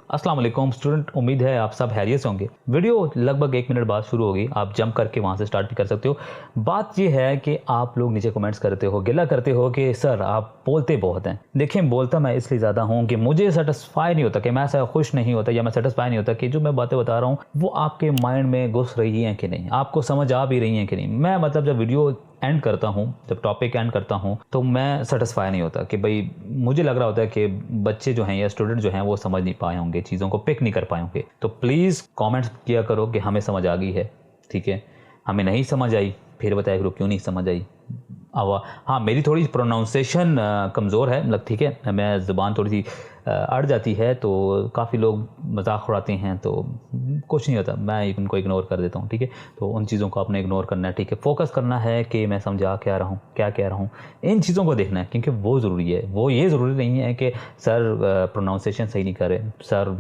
अस्सलाम वालेकुम स्टूडेंट, उम्मीद है आप सब हैरियत से होंगे। वीडियो लगभग 1 मिनट बाद शुरू होगी, आप जंप करके वहाँ से स्टार्ट भी कर सकते हो। बात ये है कि आप लोग नीचे कमेंट्स करते हो, गिला करते हो कि सर आप बोलते बहुत हैं। देखिए, बोलता मैं इसलिए ज़्यादा हूँ कि मुझे सेटिस्फाई नहीं होता, कि मैं ऐसा खुश नहीं होता या मैं सेटिस्फाई नहीं होता कि जो मैं बातें बता रहा हूँ वो आपके माइंड में घुस रही हैं कि नहीं, आपको समझ आ भी रही हैं कि नहीं। मैं मतलब जब वीडियो एंड करता हूँ, जब टॉपिक एंड करता हूँ, तो मैं सेटिस्फाई नहीं होता कि भाई मुझे लग रहा होता है कि बच्चे जो हैं या स्टूडेंट जो हैं वो समझ नहीं पाए होंगे, चीज़ों को पिक नहीं कर पाए होंगे। तो प्लीज़ कमेंट्स किया करो कि हमें समझ आ गई है, ठीक है। हमें नहीं समझ आई फिर बताया करो क्यों नहीं समझ आई। अब हाँ, मेरी थोड़ी प्रोनाउंसिएशन कमज़ोर है, मतलब ठीक है, मैं ज़ुबान थोड़ी सी अड़ जाती है, तो काफ़ी लोग मजाक उड़ाते हैं, तो कुछ नहीं होता, मैं उनको इग्नोर कर देता हूँ, ठीक है। तो उन चीज़ों को आपने इग्नोर करना है, ठीक है। फोकस करना है कि मैं समझा क्या रहा हूँ, क्या कह रहा हूँ, इन चीज़ों को देखना है, क्योंकि वो ज़रूरी है। वो ये ज़रूरी नहीं है कि सर प्रोनाउंसिएशन सही नहीं करे, सर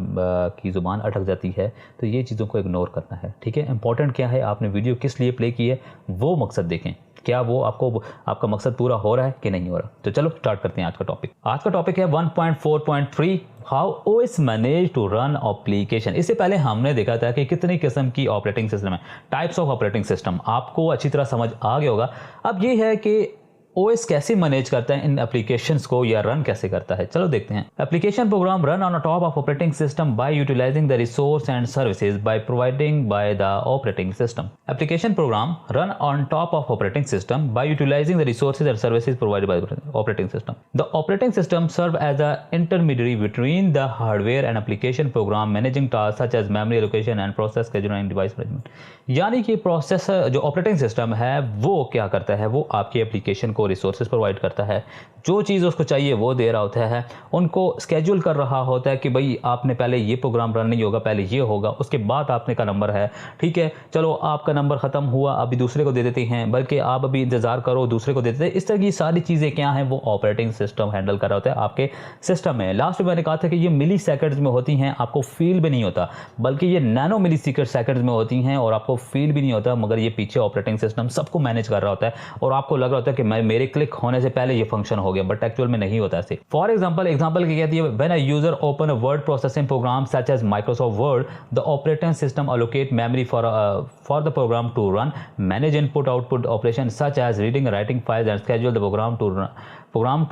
की ज़ुबान अटक जाती है, तो ये चीज़ों को इग्नोर करना है, ठीक है। इंपॉर्टेंट क्या है, आपने वीडियो किस लिए प्ले की है वो मकसद देखें, क्या वो आपका मकसद पूरा हो रहा है कि नहीं हो रहा। तो चलो स्टार्ट करते हैं आज का टॉपिक। आज का टॉपिक है 1.4.3 how OS manage to run application. इससे पहले हमने देखा था कि कितनी किस्म की ऑपरेटिंग सिस्टम है, टाइप्स ऑफ ऑपरेटिंग सिस्टम, आपको अच्छी तरह समझ आ गया होगा। अब ये है कि ओएस कैसे मैनेज करता है इन एप्लीकेशंस को, या रन कैसे करता है। चलो देखते हैं। Application program run on top of operating system by utilising the resource and services by providing by the operating system. Application program run on top of operating system by utilising the resources and services provided by operating system. The operating system serve as a intermediary between the hardware and application program managing task such as memory allocation and process scheduling and device management. यानी कि processor जो operating system है वो क्या करता है, वो आपकी एप्लीकेशन को रिसोर्सेज प्रोवाइड करता है, जो चीज़ उसको चाहिए वो दे रहा होता है, उनको स्केड्यूल कर रहा होता है कि भाई आपने पहले ये प्रोग्राम रन नहीं होगा, पहले ये होगा, उसके बाद आपने का नंबर है, ठीक है। चलो आपका नंबर ख़त्म हुआ, अभी दूसरे को दे देते हैं, बल्कि आप अभी इंतज़ार करो, दूसरे को दे देते हैं। इस तरह की सारी चीज़ें क्या हैं, वो ऑपरेटिंग सिस्टम हैंडल कर रहा होता है आपके सिस्टम में। लास्ट में मैंने कहा था कि ये मिली सेकेंड्स में होती हैं, आपको फील भी नहीं होता, बल्कि ये नैनो मिली सेकेंड्स में होती हैं और आपको फील भी नहीं होता, मगर ये पीछे ऑपरेटिंग सिस्टम सबको मैनेज कर रहा होता है और आपको लग रहा होता है कि मेरे क्लिक होने से पहले ये फंक्शन हो गया, बट एक्चुअल में नहीं होता ऐसे। फॉर एग्जांपल की कहती है, when a user open a word processing program such as Microsoft Word, the operating system allocate memory for the program to run, manage input output operations such as reading writing files and schedule the program to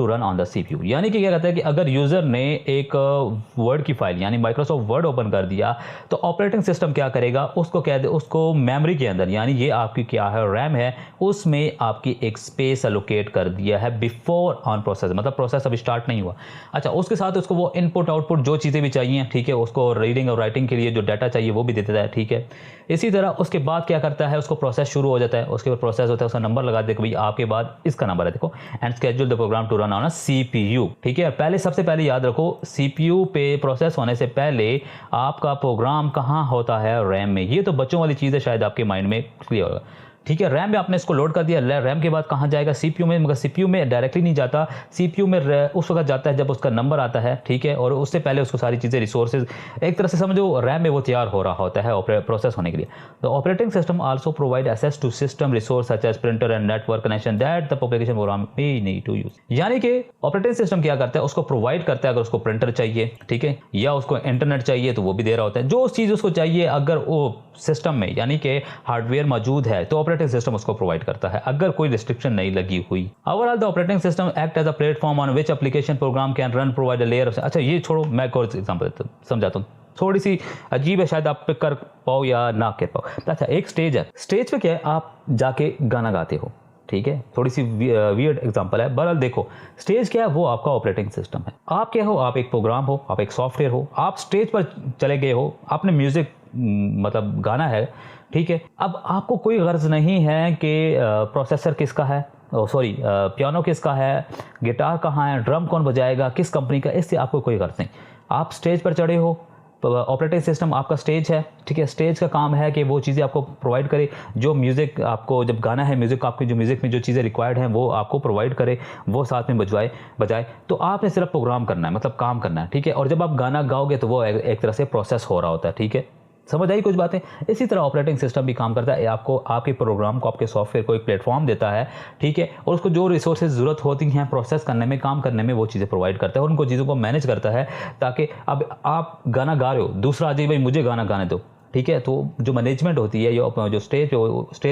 run on the CPU। यानी कि क्या कहता है कि अगर user ने एक word की फाइल यानी माइक्रोसॉफ्ट वर्ड ओपन कर दिया, तो ऑपरेटिंग सिस्टम क्या करेगा, उसको कह दे, उसको मेमोरी के अंदर, यानी ये आपकी क्या है रैम है, उसमें आपकी एक स्पेस एलोकेट कर दिया है बिफोर ऑन प्रोसेस, मतलब प्रोसेस अभी स्टार्ट नहीं हुआ। अच्छा, उसके साथ उसको वो इनपुट आउटपुट जो चीज़ें भी चाहिए, ठीक है, उसको रीडिंग और राइटिंग के लिए जो डाटा चाहिए वो भी दे देता है, ठीक है। इसी तरह उसके बाद क्या करता है, उसको प्रोसेस शुरू हो जाता है, उसके बाद प्रोसेस होता है, उसका नंबर लगा दे कि भाई आपके बाद इसका नंबर है, देखो, and schedule the program to run on a CPU, ठीक है। पहले सबसे पहले याद रखो, सीपीयू पे प्रोसेस होने से पहले आपका प्रोग्राम कहाँ होता है, रैम में। ये तो बच्चों वाली चीज़ है, शायद आपके माइंड में क्लियर होगा, ठीक है। रैम में आपने इसको लोड कर दिया, रैम के बाद कहाँ जाएगा, सीपीयू में, मगर सीपीयू में डायरेक्टली नहीं जाता, सीपीयू में उस वक्त जाता है जब उसका नंबर आता है, ठीक है, और उससे पहले उसको सारी चीज़ें रिसोर्सेज एक तरह से समझो रैम में वो तैयार हो रहा होता है प्रोसेस होने के लिए। The operating system also provide access to system resource such as printer and network connection that the application program may need to use. यानी कि ऑपरेटिंग सिस्टम क्या करता है, उसको प्रोवाइड करता है, अगर उसको प्रिंटर चाहिए, ठीक है, या उसको इंटरनेट चाहिए तो वो भी दे रहा होता है, जो उस चीज़ उसको चाहिए, अगर वो सिस्टम में यानी कि हार्डवेयर मौजूद है तो ऑपरेटिंग सिस्टम उसको प्रोवाइड करता है, अगर कोई रिस्ट्रिक्शन नहीं लगी हुई। Overall the operating system act as a platform on which application program can run provide a layer of. अच्छा, ये छोड़ो, मैं एक और एग्जांपल समझाता हूँ, थोड़ी सी अजीब है, शायद आप पिक कर पाओ या ना कर पाओ। अच्छा, एक स्टेज है, स्टेज पे क्या है, आप जाके गाना गाते हो, ठीक है, थोड़ी सी वियर्ड एग्जांपल है, बहरहाल देखो, स्टेज क्या है, वो आपका ऑपरेटिंग सिस्टम है। आप क्या हो, आप एक प्रोग्राम हो, आप एक सॉफ्टवेयर हो, आप स्टेज पर चले गए हो, आपने म्यूजिक मतलब गाना है, ठीक है। अब आपको कोई गर्ज नहीं है कि प्रोसेसर किसका है, सॉरी पियानो किसका है, गिटार कहाँ है, ड्रम कौन बजाएगा, किस कंपनी का, इससे आपको कोई गर्ज नहीं। आप स्टेज पर चढ़े हो, ऑपरेटिंग सिस्टम आपका स्टेज है, ठीक है। स्टेज का काम है कि वो चीज़ें आपको प्रोवाइड करे, जो म्यूज़िक आपको जब गाना है, म्यूज़िक आपकी जो म्यूज़िक में जो चीज़ें रिक्वायर्ड हैं वो आपको प्रोवाइड करे, वो साथ में बजाए। तो आपने सिर्फ प्रोग्राम करना है, मतलब काम करना है, ठीक है। और जब आप गाना गाओगे तो वो एक तरह से प्रोसेस हो रहा होता है, ठीक है। समझ आई कुछ बातें। इसी तरह ऑपरेटिंग सिस्टम भी काम करता है, आपको आपके प्रोग्राम को, आपके सॉफ्टवेयर को एक प्लेटफॉर्म देता है, ठीक है, और उसको जो रिसोर्सेज ज़रूरत होती हैं प्रोसेस करने में, काम करने में, वो चीज़ें प्रोवाइड करता है और उनको चीज़ों को मैनेज करता है, ताकि अब आप गाना गा रहे हो, दूसरा आ जाए भाई मुझे गाना गाने दो, ठीक है, तो जो मैनेजमेंट होती है, जो स्टेज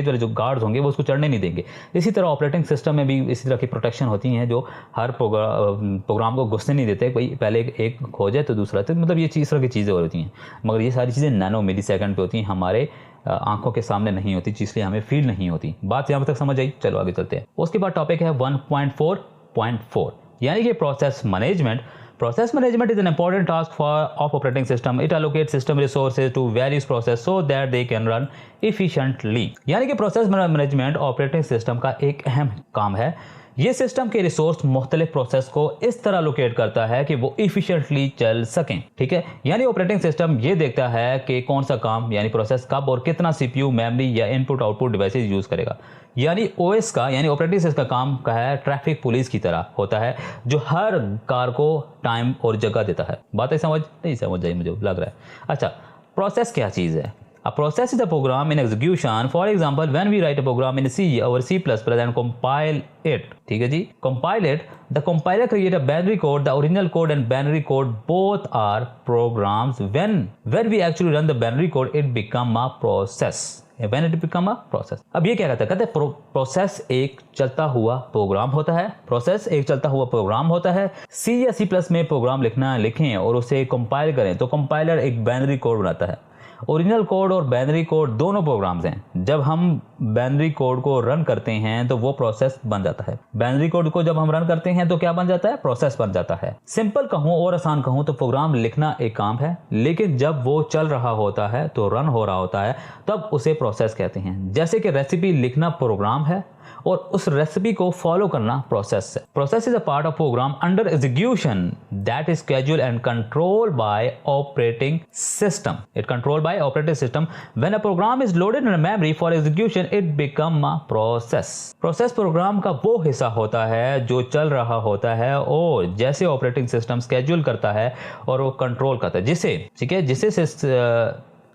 वाले जो गार्ड्स होंगे वो उसको चढ़ने नहीं देंगे। इसी तरह ऑपरेटिंग सिस्टम में भी इसी तरह की प्रोटेक्शन होती हैं, जो हर प्रोग्राम को घुसने नहीं देते, भाई पहले एक हो जाए तो दूसरा, तो मतलब ये इस तरह की चीज़ें होती हैं। मगर ये सारी चीज़ें नैनो मिली सेकंड पे होती हैं, हमारे आंखों के सामने नहीं होती, इसलिए हमें फील नहीं होती। बात यहाँ तक समझ आई, चलो आगे चलते हैं। उसके बाद टॉपिक है 1.4.4, यानी कि process management. Process management is an important task of operating system. It allocates system resources to various processes so that they can run efficiently. यानी कि प्रोसेस मैनेजमेंट ऑपरेटिंग सिस्टम का एक अहम काम है। ये सिस्टम के रिसोर्स मुख्तलिफ प्रोसेस को इस तरह लोकेट करता है कि वो इफिशिएंटली चल सकें, ठीक है। यानी ऑपरेटिंग सिस्टम ये देखता है कि कौन सा काम यानी प्रोसेस कब और कितना सीपीयू, मेमोरी या इनपुट आउटपुट डिवाइसेस यूज करेगा। यानी ओएस का यानी ऑपरेटिंग सिस्टम का काम का है ट्रैफिक पुलिस की तरह होता है, जो हर कार को टाइम और जगह देता है। बातें समझ नहीं समझ आई मुझे लग रहा है। अच्छा, प्रोसेस क्या चीज़ है? A process is a program in execution. For example, when we write a program in C or C++ and compile it, ठीक है जी, compile it, the compiler create a binary code. The original code and binary code both are programs. When we actually run the binary code, it become a process. When it become a process. अब ये क्या कहते हैं process एक चलता हुआ programme होता है। प्रोसेस एक चलता हुआ प्रोग्राम होता है। C या C+ में प्रोग्राम लिखें और उसे कंपाइल करें तो कंपाइलर एक बाइनरी कोड बनाता है। ओरिजिनल कोड और बाइनरी कोड दोनों प्रोग्राम्स हैं। जब हम बाइनरी कोड को रन करते हैं तो वो प्रोसेस बन जाता है। बाइनरी कोड को जब हम रन करते हैं तो क्या बन जाता है? प्रोसेस बन जाता है। सिंपल कहूं और आसान कहूं तो प्रोग्राम लिखना एक काम है, लेकिन जब वो चल रहा होता है तो रन हो रहा होता है, तब उसे प्रोसेस कहते हैं। जैसे कि रेसिपी लिखना प्रोग्राम है और उस रेसिपी को फॉलो करना प्रोसेस है। Process is a part of program under execution that is scheduled and controlled by operating system. It controlled by operating system. When a program is loaded in a memory for execution, it become a process. Process program का वो हिस्सा होता है जो चल रहा होता है और जैसे ऑपरेटिंग सिस्टम स्केड्यूल करता है और वो कंट्रोल करता है, जिसे ठीक है जिसे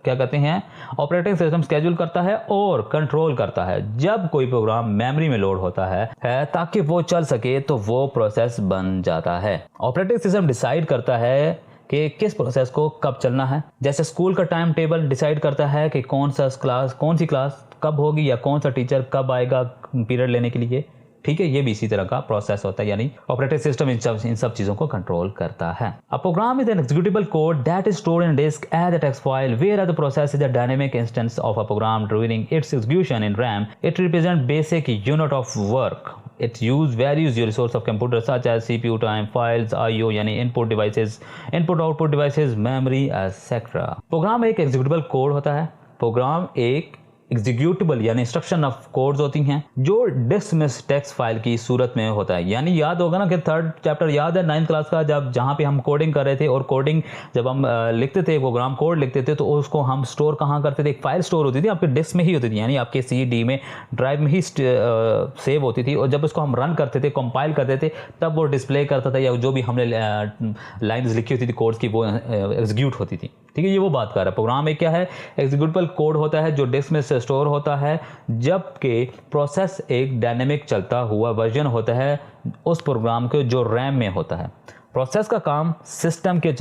क्या कहते हैं ऑपरेटिंग सिस्टम स्केड्यूल करता है और कंट्रोल करता है। जब कोई प्रोग्राम मेमोरी में लोड होता है ताकि वो चल सके तो वो प्रोसेस बन जाता है। ऑपरेटिंग सिस्टम डिसाइड करता है कि किस प्रोसेस को कब चलना है। जैसे स्कूल का टाइम टेबल डिसाइड करता है कि कौन सी क्लास कब होगी या कौन सा टीचर कब आएगा पीरियड लेने के लिए, ठीक है। ये भी इसी तरह का प्रोसेस होता है, यानी ऑपरेटिंग सिस्टम इन सब चीजों को कंट्रोल करता है। A program is an executable code that is stored in disk as a text file where the process is a dynamic instance of a program during its execution in RAM. It represent basic unit of work. It use varies your resource of computer such as CPU time, files, I/O यानी input devices, input output devices, memory, etc. Program एक executable code होता है। Programme एक executable यानी instruction of codes होती हैं जो disc में टेक्स्ट फाइल की सूरत में होता है। यानी याद होगा ना कि 3rd चैप्टर याद है 9th क्लास का, जहाँ पे हम कोडिंग कर रहे थे और कोडिंग जब हम लिखते थे, प्रोग्राम कोड लिखते थे तो उसको हम स्टोर कहाँ करते थे? एक फाइल स्टोर होती थी आपके डिस्क में ही होती थी, यानी आपके CD में ड्राइव में ही सेव होती थी। और जब उसको हम रन करते थे, कंपाइल करते थे, तब वो डिस्प्ले करता था या जो भी हमने लाइन्स लिखी होती थी कोड्स की वो एग्जीक्यूट होती थी, ठीक है। ये वो बात कर रहा है। प्रोग्राम एक क्या है? एग्जीक्यूटेबल कोड होता है जो डिस्क में स्टोर होता है, जबकि प्रोसेस एक डायनेमिक चलता हुआ वर्जन होता है उस प्रोग्राम के जो रैम में होता है। प्रोसेस का काम सिस्टम के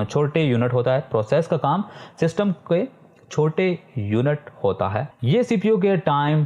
छोटे यूनिट होता है। प्रोसेस का काम सिस्टम के छोटे यूनिट होता है। ये सीपीयू के time,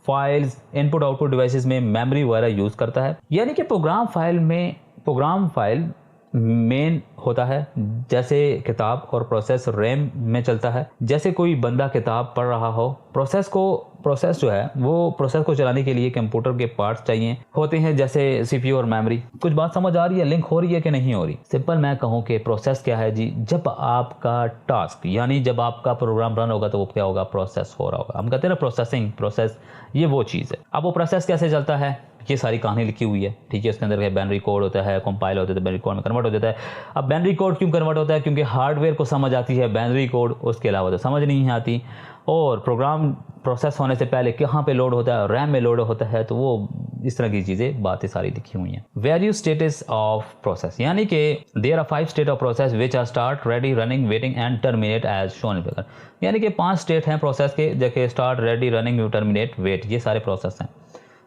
files, input output devices में मेमोरी वगैरह यूज करता है। यानी कि प्रोग्राम फाइल मेन होता है, जैसे किताब, और प्रोसेस रैम में चलता है। जैसे कोई बंदा किताब पढ़ रहा हो, प्रोसेस जो है वो प्रोसेस को चलाने के लिए कंप्यूटर के पार्ट्स चाहिए होते हैं, जैसे सीपीयू और मेमोरी। कुछ बात समझ आ रही है? लिंक हो रही है कि नहीं हो रही? सिंपल मैं कहूँ कि प्रोसेस क्या है जी, जब आपका टास्क यानी जब आपका प्रोग्राम रन होगा तो वो क्या होगा? प्रोसेस हो रहा होगा। हम कहते हैं ना प्रोसेसिंग, प्रोसेस, ये वो चीज़ है। अब वो प्रोसेस कैसे चलता है? ये सारी कहानी लिखी हुई है, ठीक है। उसके अंदर बाइनरी कोड होता है, कंपाइल होता है तो बाइनरी कोड में कन्वर्ट हो जाता है। अब बाइनरी कोड क्यों कन्वर्ट होता है? क्योंकि हार्डवेयर को समझ आती है बाइनरी कोड, उसके अलावा तो समझ नहीं आती। और प्रोग्राम प्रोसेस होने से पहले कहाँ पे लोड होता है, रैम में लोड होता है, तो वो इस तरह की चीज़ें बातें सारी लिखी हुई हैं। वेरियस स्टेटस ऑफ प्रोसेस, यानी कि there are 5 state of process which are start, ready, running, waiting and terminate as shown in figure. यानी कि 5 स्टेट हैं प्रोसेस के, जैसे start, ready, running, terminate, wait, ये सारे प्रोसेस हैं।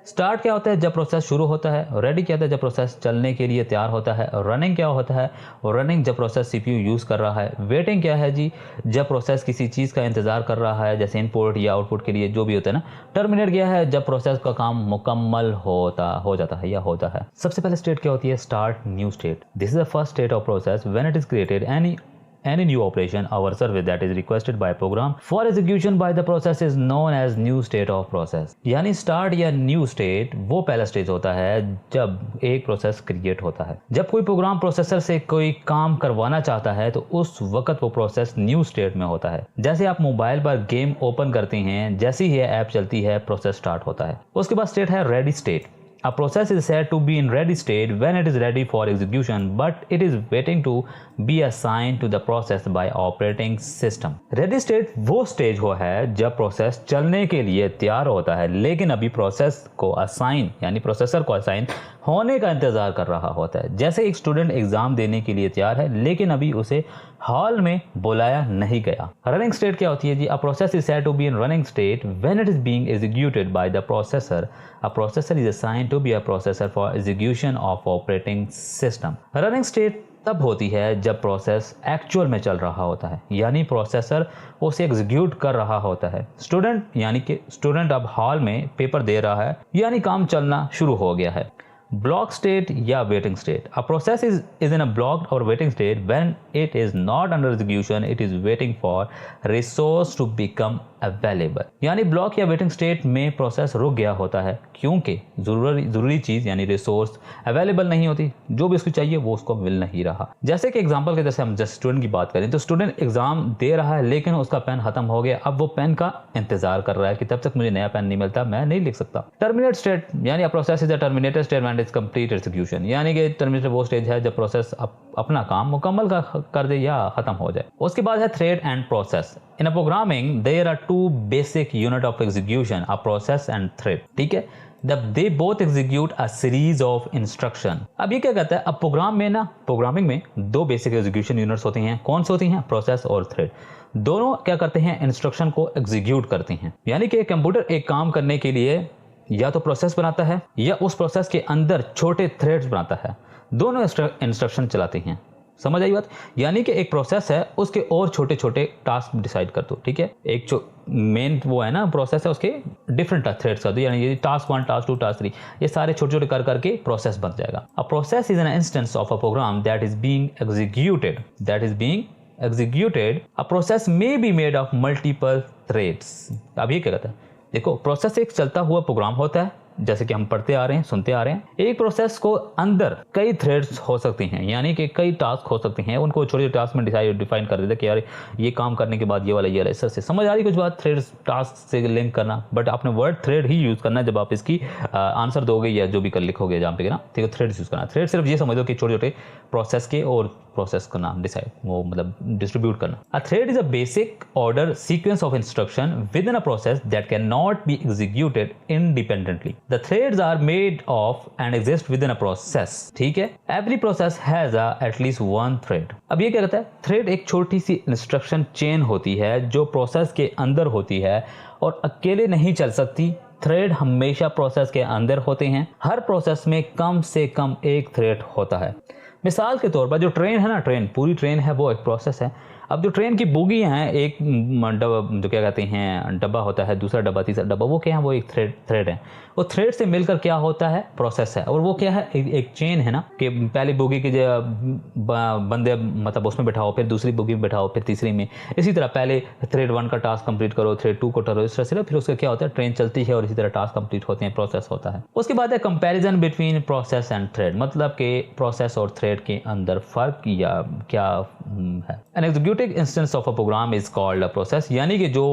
स्टार्ट क्या होता है? जब प्रोसेस शुरू होता है। रेडी क्या होता है? जब प्रोसेस चलने के लिए तैयार होता है। रनिंग क्या होता है? रनिंग जब प्रोसेस सीपीयू यूज़ कर रहा है। वेटिंग क्या है जी? जब प्रोसेस किसी चीज़ का इंतज़ार कर रहा है, जैसे इनपुट या आउटपुट के लिए जो भी होता है ना। टर्मिनेट क्या है? जब प्रोसेस का काम मुकम्मल हो जाता है या होता है। सबसे पहले स्टेट क्या होती है? Start new state. This is the first state of process when it is created any new operation or service that is requested by program for execution by the process is known as new state of process। यानी start या new state वो पहला stage होता है जब एक process create होता है। जब कोई प्रोग्राम प्रोसेसर से कोई काम करवाना चाहता है तो उस वक्त वो प्रोसेस न्यू स्टेट में होता है। जैसे आप मोबाइल पर गेम ओपन करते हैं, जैसे ही ऐप चलती है प्रोसेस स्टार्ट होता है। उसके बाद स्टेट है ready state. A process is said to be in ready state when it is ready for execution, but it is waiting to be assigned to the process by operating system। Ready state वो stage हो है जब process चलने के लिए तैयार होता है, लेकिन अभी प्रोसेस को असाइन यानी प्रोसेसर को असाइन होने का इंतजार कर रहा होता है। जैसे एक स्टूडेंट एग्जाम देने के लिए तैयार है, लेकिन अभी उसे हॉल में बुलाया नहीं गया। रनिंग स्टेट क्या होती है जी? A process is said to be in running state when it is being executed by the processor. A processor is assigned to be a processor for execution of operating system. Running state तब होती है जब process actual में चल रहा होता है, यानी प्रोसेसर उसे एग्जीक्यूट कर रहा होता है। स्टूडेंट यानी कि स्टूडेंट अब हॉल में पेपर दे रहा है, यानी काम चलना शुरू हो गया है। ब्लॉक स्टेट या waiting state. A process is in a blocked और waiting state when it is not under execution, it is waiting for resource to become available. यानी ब्लॉक या वेटिंग स्टेट में प्रोसेस रुक गया होता है क्योंकि जरूरी चीज यानी रिसोर्स अवेलेबल नहीं होती, जो भी उसको चाहिए वो उसको मिल नहीं रहा। जैसे कि एग्जांपल के जैसे हम जस्ट स्टूडेंट की बात करें तो स्टूडेंट एग्जाम दे रहा है, लेकिन उसका पेन खत्म हो गया। अब वो पेन का इंतजार कर रहा है कि तब तक मुझे नया पेन नहीं मिलता, मैं नहीं लिख सकता। टर्मिनेट स्टेट यानी अ process is a terminated state when it is complete execution. यानी कि टर्मिनेट वो स्टेज है जब प्रोसेस अपना काम मुकम्मल कर दे या खत्म हो जाए। उसके बाद है thread and process. In a programming there are 2 basic unit of execution, a process and thread, ठीक है। They both execute a series of instruction. अब ये क्या कहता है? अब प्रोग्रामिंग में 2 बेसिक एग्जीक्यूशन यूनिट्स होती हैं। कौन सी होती हैं? प्रोसेस और थ्रेड। दोनों क्या करते हैं? इंस्ट्रक्शन को एग्जीक्यूट करते हैं। यानी कि कंप्यूटर एक काम करने के लिए या तो प्रोसेस बनाता है या उस प्रोसेस के अंदर छोटे थ्रेड्स बनाता है। दोनों इंस्ट्रक्शन चलाते हैं। समझ आई बात? यानी कि एक प्रोसेस है, उसके और छोटे छोटे टास्क डिसाइड कर दो, ठीक है। एक जो मेन वो है ना प्रोसेस है, उसके डिफरेंट थ्रेड्स कर दो, यानी ये टास्क 1, टास्क 2, टास्क 3, ये सारे छोटे छोटे कर करके प्रोसेस बन जाएगा। A process is an instance of a program that is being executed. A process may be made of multiple threads. अब ये क्या कहता है? देखो, प्रोसेस एक चलता हुआ प्रोग्राम होता है, जैसे कि हम पढ़ते आ रहे हैं, सुनते आ रहे हैं। एक प्रोसेस को अंदर कई थ्रेड्स हो सकते हैं, यानी कि कई टास्क हो सकते हैं। उनको छोटे छोटे टास्क में डिफाइन कर देते हैं कि यार ये काम करने के बाद ये वाला इस तरह से। समझ आ रही कुछ बात? थ्रेड्स टास्क से लिंक करना, बट आपने वर्ड थ्रेड ही यूज करना है जब आप इसकी आंसर दोगे या जो भी कर लिखोगे जहाँ पे ना, ठीक है। थ्रेड्स यूज करना। थ्रेड सिर्फ ये समझ लो कि छोटे छोटे प्रोसेस के और प्रोसेस का नाम डिसाइड वो मतलब डिस्ट्रीब्यूट करना। A thread is a basic order sequence of instruction within a process that can not be executed independently. The threads are made of and exist within a process, ठीक है। Every process has at least 1 thread. अब ये क्या कहता है? Thread एक छोटी सी instruction chain होती है जो प्रोसेस के अंदर होती है और अकेले नहीं चल सकती। थ्रेड हमेशा प्रोसेस के अंदर होते हैं। हर प्रोसेस में कम से कम एक थ्रेड होता है। मिसाल के तौर पर जो ट्रेन है ना, पूरी ट्रेन है, वो एक प्रोसेस है। अब जो ट्रेन की बोगियां हैं, एक डब्बा जो क्या कहते हैं डब्बा होता है, दूसरा डब्बा, तीसरा डब्बा, वो क्या है? वो एक थ्रेड है। वो थ्रेड से मिलकर क्या होता है? प्रोसेस है। और वो क्या है? एक चेन है ना, कि पहली बोगी के बंदे मतलब उसमें बैठाओ, फिर दूसरी बोगी में बैठाओ, फिर तीसरी में। इसी तरह पहले थ्रेड 1 का टास्क कंप्लीट करो, थ्रेड 2 को करो, इस तरह से फिर उसका क्या होता है? ट्रेन चलती है और इसी तरह टास्क कंप्लीट होते हैं, प्रोसेस होता है। उसके बाद है comparison between process and thread, मतलब कि प्रोसेस और थ्रेड के अंदर फर्क या क्या है। An executive instance of a program is called a process. यानी कि जो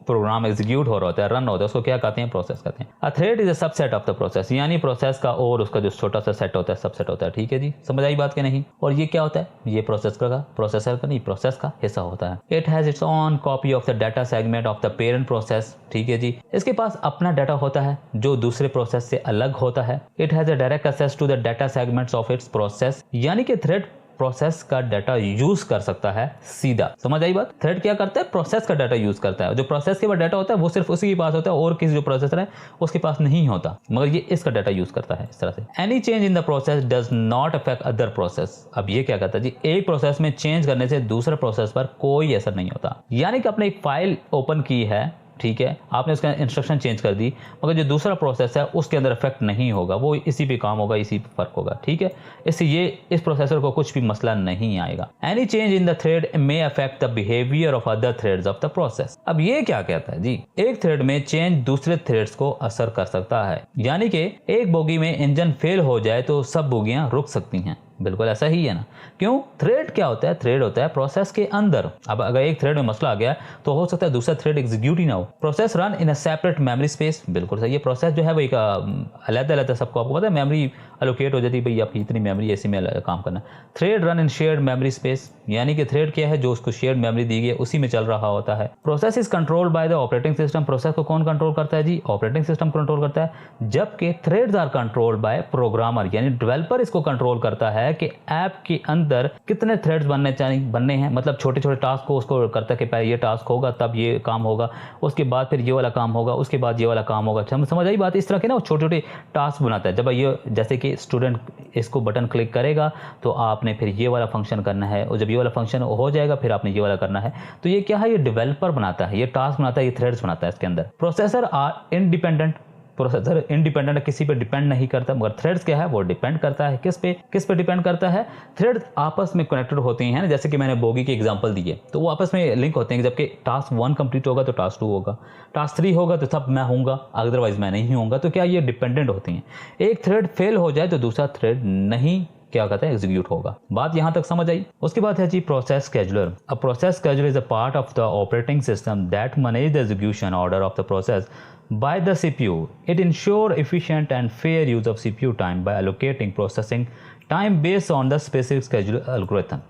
प्रोग्राम एग्जीक्यूट हो रहा होता है, रन होता है, उसको क्या कहते हैं, प्रोसेस कहते हैं। A thread is a subset of the process, यानी प्रोसेस का और उसका जो छोटा सा सेट होता है सबसेट होता है। ठीक है जी, समझ आई बात कि नहीं। और ये क्या होता है, ये प्रोसेसर का नहीं, प्रोसेस का हिस्सा होता है। It has its own copy of the data segment of the parent process. ठीक है जी, इसके पास अपना डाटा होता है जो दूसरे प्रोसेस से अलग होता है। It has a direct access to the data segments of its process, यानी कि थ्रेड प्रोसेस का डाटा यूज कर सकता है सीधा। समझ आई बात। थ्रेड क्या करता है, प्रोसेस का डाटा यूज करता है। जो प्रोसेस के पास डाटा होता है वो सिर्फ उसी के पास होता है और किसी जो प्रोसेसर है उसके पास नहीं होता, मगर ये इसका डाटा यूज करता है इस तरह से। Any change in the process does not affect other process. अब ये क्या करता है जी, एक प्रोसेस में चेंज करने से दूसरे प्रोसेस पर कोई असर नहीं होता। यानी कि आपने एक फाइल ओपन की है, ठीक है, आपने उसका इंस्ट्रक्शन चेंज कर दी, मगर जो दूसरा प्रोसेस है उसके अंदर इफेक्ट नहीं होगा, वो इसी पे काम होगा, इसी पे फर्क होगा। ठीक है, इससे ये इस प्रोसेसर को कुछ भी मसला नहीं आएगा। Any change in the thread may affect the behaviour of other threads of the process. अब ये क्या कहता है जी, एक थ्रेड में चेंज दूसरे थ्रेड्स को असर कर सकता है। यानी कि एक बोगी में इंजन फेल हो जाए तो सब बोगियां रुक सकती हैं। बिल्कुल ऐसा ही है ना। क्यों, थ्रेड क्या होता है, थ्रेड होता है प्रोसेस के अंदर। अब अगर एक थ्रेड में मसला आ गया तो हो सकता है दूसरा थ्रेड एग्जीक्यूट ही ना हो। Process run in a separate memory space. बिल्कुल सही, ये प्रोसेस जो है वो एक अलग-अलग सबको आपको पता है, मेमोरी एलोकेट हो जाती है, भाई आपकी इतनी मेमोरी ऐसी में काम करना। Thread run in shared memory space, यानी कि थ्रेड क्या है, जो उसको शेयर्ड मेमोरी दी गई है उसी में चल रहा होता है। Process is controlled by the operating system. Process को कौन कंट्रोल करता है जी, ऑपरेटिंग सिस्टम कंट्रोल करता है। जबकि threads are controlled by programmer, यानी डेवलपर इसको कंट्रोल करता है कि ऐप के अंदर कितने थ्रेड्स बनने हैं। मतलब छोटे छोटे टास्क को उसको करता है कि पहले ये टास्क होगा तब ये काम होगा, उसके बाद फिर ये वाला काम होगा, उसके बाद ये वाला काम होगा। समझ आई बात। इस तरह के ना वो छोटे छोटे टास्क बनाता है। जब ये जैसे कि स्टूडेंट इसको बटन क्लिक करेगा तो आपने फिर ये वाला फंक्शन करना है, और जब ये वाला फंक्शन हो जाएगा फिर आपने ये वाला करना है। तो ये क्या है, ये डेवलपर बनाता है, ये टास्क बनाता है, ये थ्रेड्स बनाता है इसके अंदर। Processor are independent. Processor independent है, किसी पे डिपेंड नहीं करता, मगर थ्रेड्स क्या है, वो डिपेंड करता है किस पे डिपेंड करता है। थ्रेड आपस में कनेक्टेड होते हैं ना, जैसे कि मैंने बोगी की एग्जांपल दी है, तो वो आपस में लिंक होते हैं। जबकि टास्क 1 कंप्लीट होगा तो टास्क 2 होगा, टास्क 3 होगा तो तब मैं होऊंगा, अदरवाइज मैं नहीं होऊंगा। तो क्या ये डिपेंडेंट होती हैं। एक थ्रेड फेल हो जाए तो दूसरा थ्रेड नहीं क्या कहते हैं, एग्जीक्यूट होगा। बात यहां तक समझ आई। उसके बाद है जी process scheduler. A process scheduler is a part of the operating system that manage the execution order of the process by the CPU. It ensure efficient and fair use of CPU time by allocating processing time based on the specific schedule algorithm.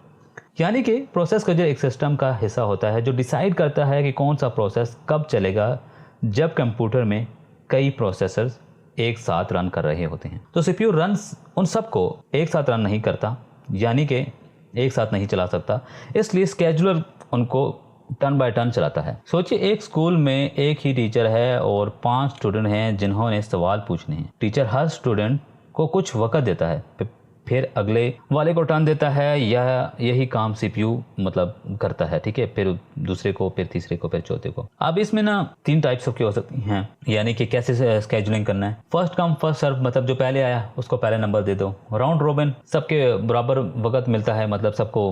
यानी कि process scheduler एक system का हिस्सा होता है जो decide करता है कि कौन सा प्रोसेस कब चलेगा जब कंप्यूटर में कई प्रोसेसर्स एक साथ रन कर रहे होते हैं। तो CPU रन्स उन सबको एक साथ रन नहीं करता, यानी कि एक साथ नहीं चला सकता, इसलिए स्केड्यूलर उनको टर्न बाय टर्न चलाता है। सोचिए एक स्कूल में एक ही टीचर है और 5 स्टूडेंट हैं जिन्होंने सवाल पूछने हैं। टीचर हर स्टूडेंट को कुछ वक्त देता है, फिर अगले वाले को टर्न देता है, या यही काम CPU मतलब करता है। ठीक है, फिर दूसरे को, फिर तीसरे को, फिर चौथे को। अब इसमें ना 3 टाइप्स की हो सकती हैं, यानी कि कैसे स्केड्यूलिंग करना है। फर्स्ट कम फर्स्ट सर्व, मतलब जो पहले आया उसको पहले नंबर दे दो। राउंड रोबिन, सबके बराबर वक्त मिलता है, मतलब सबको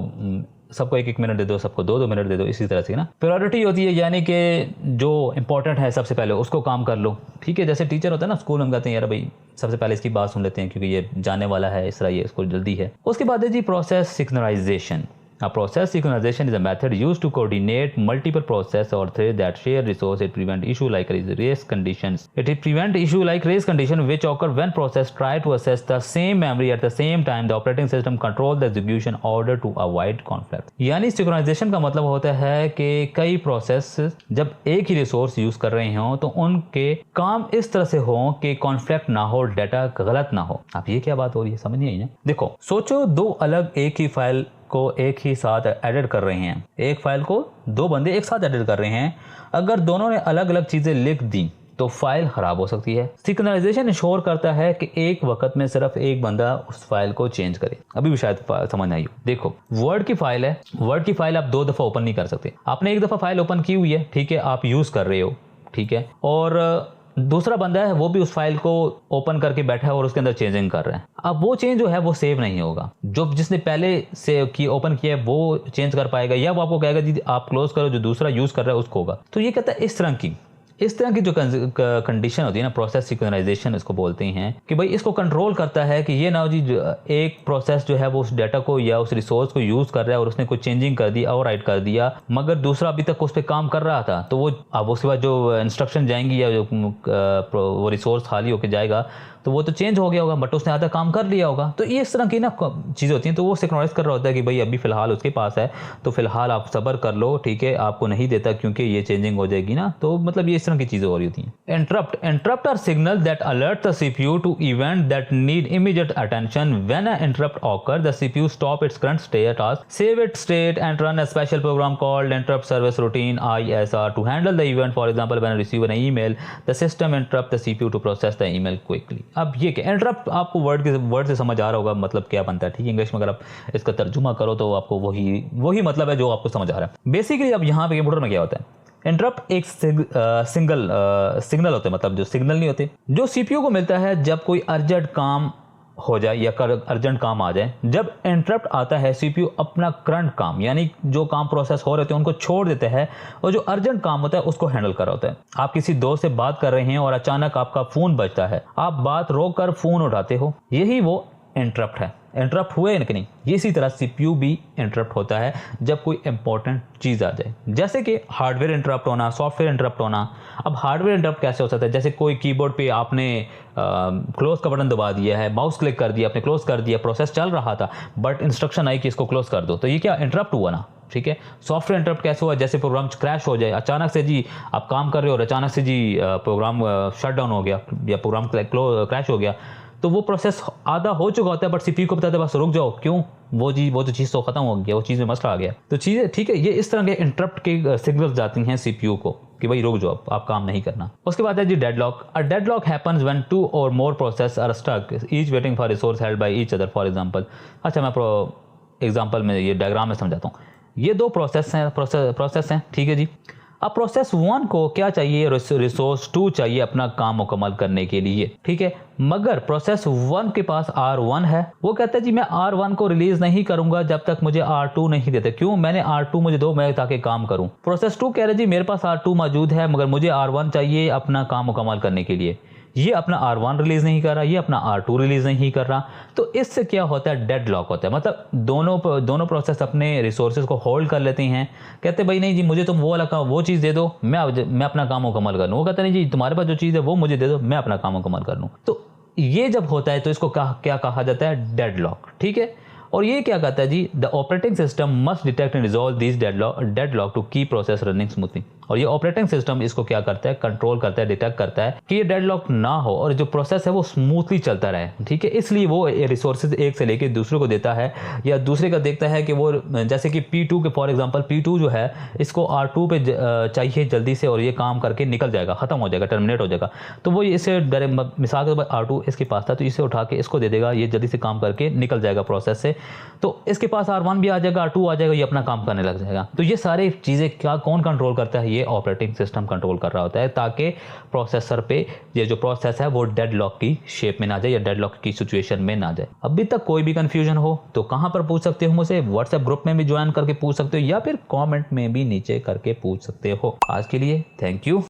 1-1 मिनट दे दो, सबको 2-2 मिनट दे दो, इसी तरह से ना। प्रायोरिटी होती है, यानी कि जो इंपॉर्टेंट है सबसे पहले उसको काम कर लो। ठीक है, जैसे टीचर होता है ना स्कूल में, कहते हैं यार भाई सबसे पहले इसकी बात सुन लेते हैं क्योंकि ये जाने वाला है, इस तरह ये इसको जल्दी है। उसके बाद है जी process synchronization. A process synchronization is a method used to coordinate multiple processes or threads that share resources. It prevents issue like race conditions. It prevents issue like race condition which occur when process try to access the same memory at the same time. The operating system controls the execution order to avoid conflict. यानी synchronization का मतलब होता है कि कई process जब एक ही resource use कर रहे हों तो उनके काम इस तरह से हो कि कॉन्फ्लिक्ट ना हो, डाटा गलत ना हो। अब ये क्या बात हो रही है, समझ नहीं आई ना। देखो सोचो 2 अलग एक ही फाइल को एक ही साथ एडिट कर रहे हैं। एक फाइल को 2 बंदे एक साथ एडिट कर रहे हैं, अगर दोनों ने अलग अलग चीजें लिख दी तो फाइल खराब हो सकती है। सिंक्रोनाइजेशन इंश्योर करता है कि एक वक्त में सिर्फ एक बंदा उस फाइल को चेंज करे। अभी भी शायद समझ आई हो। देखो वर्ड की फाइल है, वर्ड की फाइल आप 2 दफा ओपन नहीं कर सकते। आपने एक दफा फाइल ओपन की हुई है, ठीक है, आप यूज कर रहे हो, ठीक है, और दूसरा बंदा है वो भी उस फाइल को ओपन करके बैठा है और उसके अंदर चेंजिंग कर रहा है। अब वो चेंज जो है वो सेव नहीं होगा। जो जिसने पहले से ओपन किया है वो चेंज कर पाएगा, या वो आपको कहेगा जी आप क्लोज करो, जो दूसरा यूज कर रहा है उसको होगा। तो ये कहता है इस तरह की इस तरह की जो कंडीशन होती है ना, प्रोसेस सिंक्रोनाइजेशन इसको बोलते हैं, कि भाई इसको कंट्रोल करता है कि ये ना जी एक प्रोसेस जो है वो उस डाटा को या उस रिसोर्स को यूज कर रहा है और उसने कोई चेंजिंग कर दी, ओवरराइट कर दिया, मगर दूसरा अभी तक उस पर काम कर रहा था, तो वो अब उसके बाद जो इंस्ट्रक्शन जाएंगी या जो वो रिसोर्स खाली होकर जाएगा तो वो तो चेंज हो गया होगा, बट उसने आधा काम कर लिया होगा। तो ये इस तरह की ना चीज़ होती हैं। तो वो सिंक्रोनाइज कर रहा होता है कि भाई अभी फिलहाल उसके पास है, तो फिलहाल आप सब्र कर लो, ठीक है, आपको नहीं देता क्योंकि ये चेंजिंग हो जाएगी ना। तो मतलब ये इस तरह की चीज़ें हो रही होती हैं। Interrupt are signal that alert the CPU to event that need immediate attention. When a interrupt occur the CPU stop its current state task, save its state and run a special program called interrupt service routine ISR to handle the event. For example when receive an email the system interrupt the CPU to process the email quickly. अब ये क्या interrupt आपको word से समझ आ रहा होगा मतलब क्या बनता है, ठीक है। इंग्लिश में अगर आप इसका तर्जुमा करो तो आपको वही मतलब है जो आपको समझ आ रहा है। बेसिकली अब यहाँ पे कंप्यूटर में क्या होता है, इंटरप्ट एक सिग्नल होते हैं, मतलब जो सिग्नल नहीं होते, जो सीपीयू को मिलता है जब कोई अर्जेंट काम हो जाए या अर्जेंट काम आ जाए। जब इंटरप्ट आता है सीपीयू अपना करंट काम यानी जो काम प्रोसेस हो रहे थे उनको छोड़ देते हैं और जो अर्जेंट काम होता है उसको हैंडल कर रहा होता है। आप किसी दोस्त से बात कर रहे हैं और अचानक आपका फोन बजता है, आप बात रोक कर फोन उठाते हो, यही वो इंटरप्ट है। इंटरप्ट हुए कि नहीं, ये इसी तरह सीपीयू भी इंटरप्ट होता है जब कोई इंपॉर्टेंट चीज़ आ जाए, जैसे कि हार्डवेयर इंटरप्ट होना, सॉफ्टवेयर इंटरप्ट होना। अब हार्डवेयर इंटरप्ट कैसे हो सकता है, जैसे कोई कीबोर्ड पे आपने क्लोज का बटन दबा दिया है, माउस क्लिक कर दिया, आपने क्लोज कर दिया, प्रोसेस चल रहा था बट इंस्ट्रक्शन आई कि इसको क्लोज कर दो, तो ये क्या इंटरप्ट हुआ ना, ठीक है। सॉफ्टवेयर इंटरप्ट कैसे हुआ, जैसे प्रोग्राम क्रैश हो जाए अचानक से, जी आप काम कर रहे हो और अचानक से जी प्रोग्राम शट डाउन हो गया या प्रोग्राम क्रैश हो गया, तो वो प्रोसेस आधा हो चुका होता है बट सीपीयू को बताते हैं बस रुक जाओ, क्यों, वो तो चीज़ तो खत्म हो गया, वो चीज़ में मसला आ गया। तो चीज़ें ठीक है, ये इस तरह के इंटरप्ट के सिग्नल्स जाती हैं सीपीयू को कि भाई रुक जाओ, आप काम नहीं करना। उसके बाद है जी deadlock. A deadlock happens when 2 और more process are stuck each waiting for resource held by each other. For example, अच्छा मैं एग्जांपल में ये डायग्राम में समझाता हूँ। ये दो प्रोसेस हैं, ठीक है जी। अब प्रोसेस 1 को क्या चाहिए, रिसोर्स 2 चाहिए अपना काम मुकम्मल करने के लिए, ठीक है। मगर प्रोसेस 1 के पास R1 है, वो कहता है जी मैं R1 को रिलीज नहीं करूंगा जब तक मुझे R2 नहीं देते, क्यों, मैंने R2 मुझे दो, मैं ताकि काम करूं। प्रोसेस 2 कह रहे जी मेरे पास R2 मौजूद है मगर मुझे R1 चाहिए अपना काम मुकम्मल करने के लिए। ये अपना R1 रिलीज नहीं कर रहा, ये अपना R2 रिलीज नहीं कर रहा। तो इससे क्या होता है, डेडलॉक होता है, मतलब दोनों प्रोसेस अपने रिसोर्सेज को होल्ड कर लेते हैं। कहते भाई नहीं जी मुझे तुम वो चीज़ दे दो, मैं अपना काम मुकम्मल कर लूँ। वो कहते नहीं जी तुम्हारे पास जो चीज़ है वो मुझे दे दो, मैं अपना काम मुकम्मल कर लूँ। तो ये जब होता है तो इसको क्या कहा जाता है, डेडलॉक, ठीक है। और ये क्या कहता है जी, the operating system must detect and resolve this deadlock to keep process running smoothly. और ये ऑपरेटिंग सिस्टम इसको क्या करता है, कंट्रोल करता है, डिटेक्ट करता है कि ये डेडलॉक ना हो और जो प्रोसेस है वो स्मूथली चलता रहे, ठीक है। इसलिए वो रिसोर्सेज एक से लेके दूसरे को देता है या दूसरे का देखता है कि वो, जैसे कि P2 के फॉर एग्जांपल P2 जो है इसको R2 पे चाहिए जल्दी से और ये काम करके निकल जाएगा, खत्म हो जाएगा, टर्मिनेट हो जाएगा। तो वो इसे मिसाल के तौर पर R2 इसके पास था तो इसे उठा के इसको दे देगा, ये जल्दी से काम करके निकल जाएगा प्रोसेस से। तो इसके पास R1 भी आ जाएगा, R2 आ जाएगा, ये अपना काम करने लग जाएगा। तो ये सारी चीज़ें कौन कंट्रोल करता है, ये ऑपरेटिंग सिस्टम कंट्रोल कर रहा होता है ताकि प्रोसेसर पे ये जो प्रोसेस है वो डेडलॉक की शेप में ना जाए या डेडलॉक की सिचुएशन में ना जाए। अभी तक कोई भी कंफ्यूजन हो तो कहाँ पर पूछ सकते हो मुझे, व्हाट्सएप ग्रुप में भी ज्वाइन करके पूछ सकते हो या फिर कॉमेंट में भी नीचे करके पूछ सकते हो। आज के लिए थैंक यू।